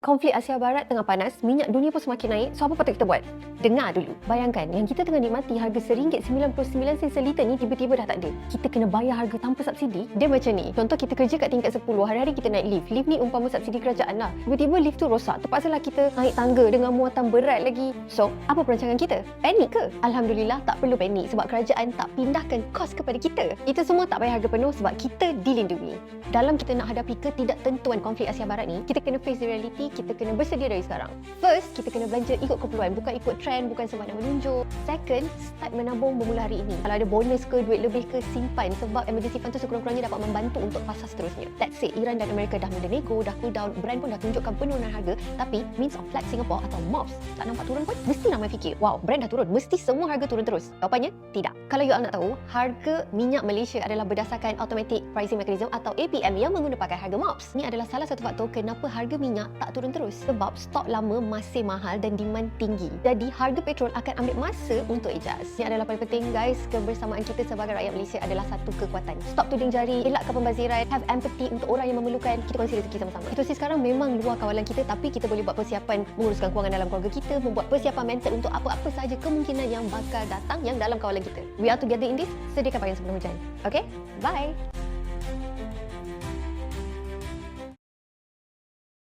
Konflik Asia Barat tengah panas, minyak dunia pun semakin naik. So, apa patut kita buat? Dengar dulu. Bayangkan, yang kita tengah nikmati harga RM1.99 seliter ni tiba-tiba dah tak ada. Kita kena bayar harga tanpa subsidi. Dia macam ni. Contoh kita kerja kat tingkat 10, hari-hari kita naik lift. Lift ni umpama subsidi kerajaan lah. Tiba-tiba lift tu rosak. Terpaksalah kita naik tangga dengan muatan berat lagi. So, apa perancangan kita? Panik ke? Alhamdulillah, tak perlu panik sebab kerajaan tak pindahkan kos kepada kita. Kita semua tak bayar harga penuh sebab kita dilindungi. Dalam kita nak hadapi ketidaktentuan konflik Asia Barat ni, kita kena face the reality, kita kena bersedia dari sekarang. First, kita kena belanja ikut keperluan, bukan ikut trend, bukan sembarang menunjuk. Second, start menabung bermula hari ini. Kalau ada bonus ke, duit lebih ke, simpan sebab emergency fund tu sekurang-kurangnya dapat membantu untuk fasa seterusnya. Let's say Iran dan Amerika dah mula nego, dah cool down, brand pun dah tunjukkan penurunan harga, tapi Means of Flat Singapore atau MOFS tak nampak turun pun. Mesti ramai fikir, wow, brand dah turun, mesti semua harga turun terus. Jawapannya, tidak. Kalau you all nak tahu, harga minyak Malaysia adalah berdasarkan Automatic Pricing Mechanism atau APM yang menggunakan harga MOFS. Ini adalah salah satu faktor kenapa harga minyak tak turun terus. Sebab stok lama masih mahal dan demand tinggi. Jadi harga petrol akan ambil masa untuk adjust. Ini adalah paling penting guys, kebersamaan kita sebagai rakyat Malaysia adalah satu kekuatan. Stop tuding jari, elakkan pembaziran, have empathy untuk orang yang memerlukan. Kita kongsi rezeki sama-sama. Situasi sekarang memang luar kawalan kita, tapi kita boleh buat persiapan menguruskan kewangan dalam keluarga kita, membuat persiapan mental untuk apa-apa sahaja kemungkinan yang bakal datang yang dalam kawalan kita. We are together in this. Sediakan pakaian sebelum hujan. Okay? Bye!